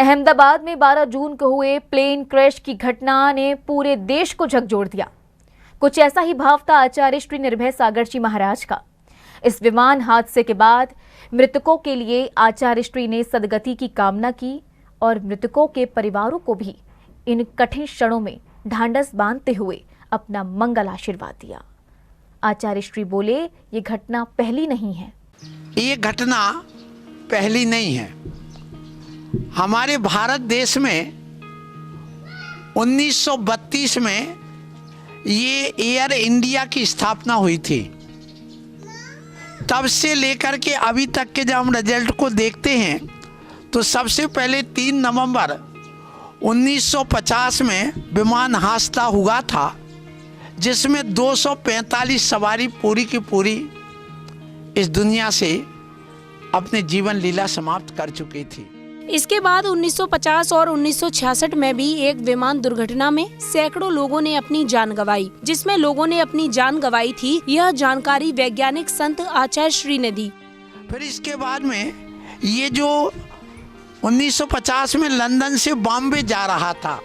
अहमदाबाद में 12 जून को हुए प्लेन क्रैश की घटना ने पूरे देश को झकझोर दिया। कुछ ऐसा ही भाव था आचार्य श्री निर्भय सागर जी महाराज का। इस विमान हादसे के बाद मृतकों के लिए आचार्य श्री ने सदगति की कामना की और मृतकों के परिवारों को भी इन कठिन क्षणों में ढांढस बांधते हुए अपना मंगल आशीर्वाद दिया। आचार्य श्री बोले, ये घटना पहली नहीं है। ये घटना पहली नहीं है। हमारे भारत देश में 1932 में ये एयर इंडिया की स्थापना हुई थी। तब से लेकर के अभी तक के जब हम रिजल्ट को देखते हैं तो सबसे पहले 3 नवंबर 1950 में विमान हादसा हुआ था, जिसमें 245 सवारी पूरी की पूरी इस दुनिया से अपने जीवन लीला समाप्त कर चुकी थी। इसके बाद 1950 और 1966 में भी एक विमान दुर्घटना में सैकड़ों लोगों ने अपनी जान गंवाई। जिसमें लोगों ने अपनी जान गंवाई थी, यह जानकारी वैज्ञानिक संत आचार्य श्री ने दी। फिर इसके बाद में ये जो 1950 में लंदन से बॉम्बे जा रहा था,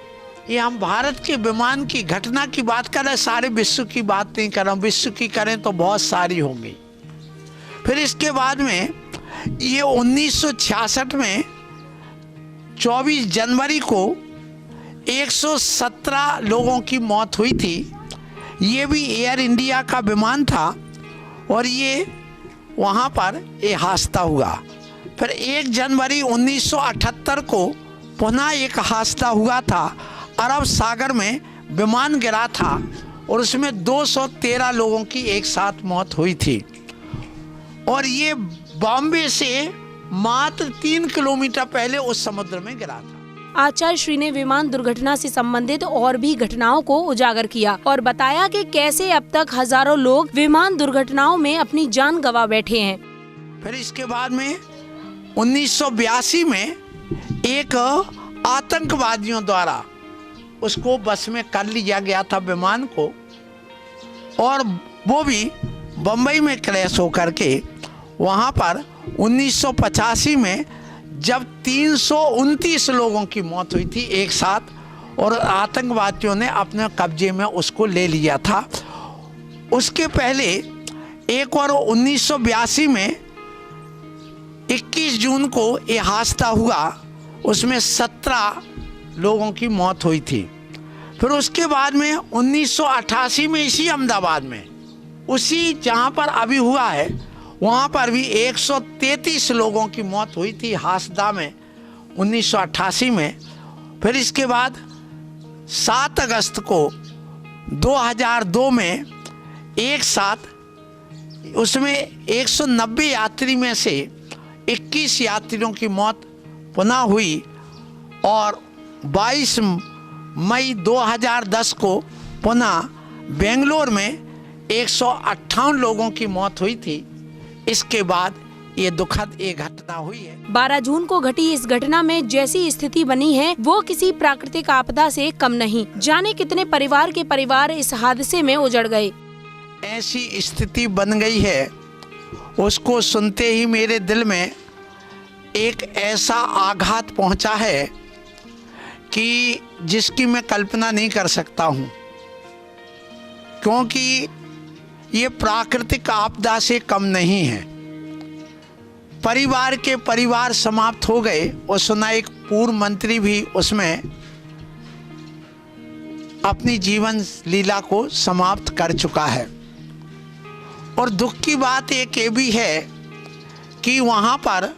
ये हम भारत के विमान की घटना की बात कर रहे हैं, सारे विश्व की बात नहीं कर रहा हूँ। विश्व की करें तो बहुत सारी होंगी। फिर इसके बाद में ये 1966 में 24 जनवरी को 117 लोगों की मौत हुई थी। ये भी एयर इंडिया का विमान था और ये वहाँ पर एक हादसा हुआ। फिर 1 जनवरी 1978 को पुनः एक हादसा हुआ था। अरब सागर में विमान गिरा था और उसमें 213 लोगों की एक साथ मौत हुई थी और ये बॉम्बे से मात्र 3 किलोमीटर पहले उस समुद्र में गिरा था। आचार्य श्री ने विमान दुर्घटना से संबंधित और भी घटनाओं को उजागर किया और बताया कि कैसे अब तक हजारों लोग विमान दुर्घटनाओं में अपनी जान गंवा बैठे हैं। फिर इसके बाद में 1982 में एक आतंकवादियों द्वारा उसको बस में कर लिया गया था विमान को, और वो भी बम्बई में क्रैश होकर के वहाँ पर 1985 में जब 329 लोगों की मौत हुई थी एक साथ, और आतंकवादियों ने अपने कब्जे में उसको ले लिया था। उसके पहले एक और 1982 में 21 जून को ये हादसा हुआ, उसमें 17 लोगों की मौत हुई थी। फिर उसके बाद में 1988 में इसी अहमदाबाद में, उसी जहाँ पर अभी हुआ है, वहाँ पर भी 133 लोगों की मौत हुई थी हादसा में 1988 में। फिर इसके बाद 7 अगस्त को 2002 में एक साथ उसमें 190 यात्री में से 21 यात्रियों की मौत पुनः हुई और 22 मई 2010 को पुनः बेंगलोर में 158 लोगों की मौत हुई थी। इसके बाद ये दुखद एक घटना हुई है। 12 जून को घटी इस घटना में जैसी स्थिति बनी है वो किसी प्राकृतिक आपदा से कम नहीं। जाने कितने परिवार के परिवार इस हादसे में उजड़ गए। ऐसी स्थिति बन गई है, उसको सुनते ही मेरे दिल में एक ऐसा आघात पहुंचा है कि जिसकी मैं कल्पना नहीं कर सकता हूं, क्योंकि ये प्राकृतिक आपदा से कम नहीं है। परिवार के परिवार समाप्त हो गए और सुना एक पूर्व मंत्री भी उसमें अपनी जीवन लीला को समाप्त कर चुका है। और दुख की बात एक ये भी है कि वहाँ पर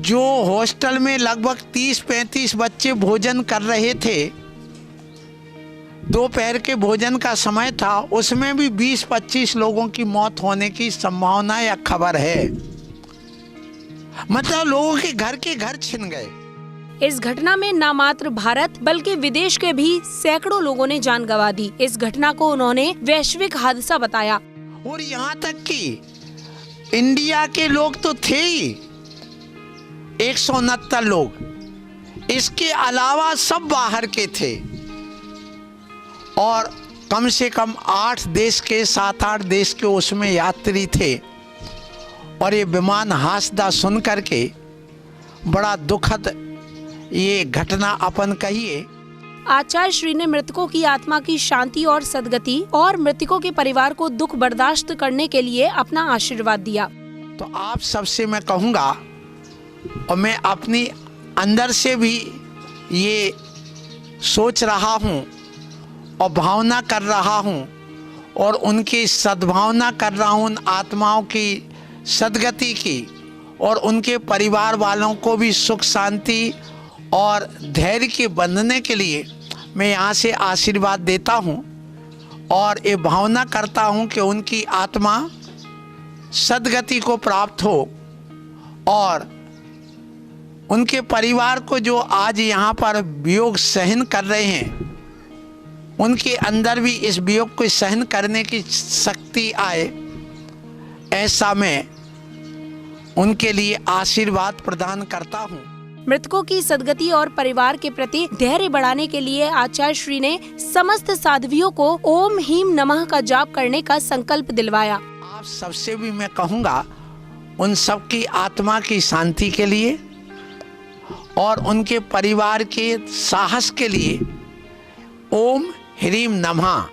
जो हॉस्टल में लगभग 30-35 बच्चे भोजन कर रहे थे, दोपहर के भोजन का समय था, उसमें भी 20-25 लोगों की मौत होने की संभावना या खबर है। मतलब लोगों के घर छिन गए। इस घटना में न मात्र भारत बल्कि विदेश के भी सैकड़ों लोगों ने जान गंवा दी। इस घटना को उन्होंने वैश्विक हादसा बताया। और यहाँ तक कि इंडिया के लोग तो थे ही 169 लोग, इसके अलावा सब बाहर के थे और कम से कम 8 देश के 7-8 देश के उसमें यात्री थे। और ये विमान हादसा सुन करके बड़ा दुखद ये घटना अपन कहिए। आचार्य श्री ने मृतकों की आत्मा की शांति और सद्गति और मृतकों के परिवार को दुख बर्दाश्त करने के लिए अपना आशीर्वाद दिया। तो आप सबसे मैं कहूँगा, और मैं अपनी अंदर से भी ये सोच रहा हूँ और भावना कर रहा हूँ और उनकी सद्भावना कर रहा हूँ, उन आत्माओं की सद्गति की और उनके परिवार वालों को भी सुख शांति और धैर्य के बंधने के लिए मैं यहाँ से आशीर्वाद देता हूँ और ये भावना करता हूँ कि उनकी आत्मा सद्गति को प्राप्त हो और उनके परिवार को जो आज यहाँ पर वियोग सहन कर रहे हैं, उनके अंदर भी इस वियोग को सहन करने की शक्ति आए, ऐसा मैं उनके लिए आशीर्वाद प्रदान करता हूँ। मृतकों की सद्गति और परिवार के प्रति धैर्य बढ़ाने के लिए आचार्य श्री ने समस्त साध्वियों को ओम ह्रीं नमः का जाप करने का संकल्प दिलवाया। आप सबसे भी मैं कहूँगा, उन सबकी आत्मा की शांति के लिए और उनके परिवार के साहस के लिए ओम ह्रीं नमः,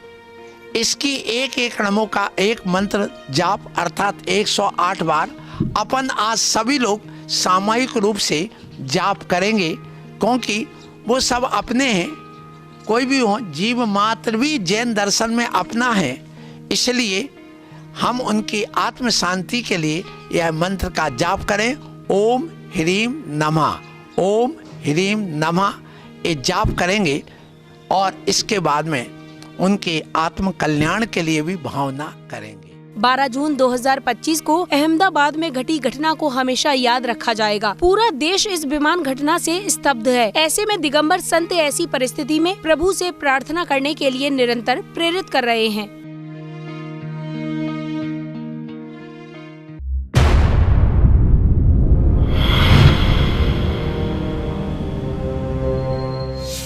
इसकी एक एक नमो का एक मंत्र जाप अर्थात 108 बार अपन आज सभी लोग सामूहिक रूप से जाप करेंगे, क्योंकि वो सब अपने हैं, कोई भी हो, जीव मात्र भी जैन दर्शन में अपना है, इसलिए हम उनकी आत्म शांति के लिए यह मंत्र का जाप करें। ओम ह्रीं नमः, ओम ह्रीं नमः, ये जाप करेंगे और इसके बाद में उनके आत्म कल्याण के लिए भी भावना करेंगे। 12 जून 2025 को अहमदाबाद में घटी घटना को हमेशा याद रखा जाएगा। पूरा देश इस विमान घटना से स्तब्ध है। ऐसे में दिगंबर संत ऐसी परिस्थिति में प्रभु से प्रार्थना करने के लिए निरंतर प्रेरित कर रहे हैं।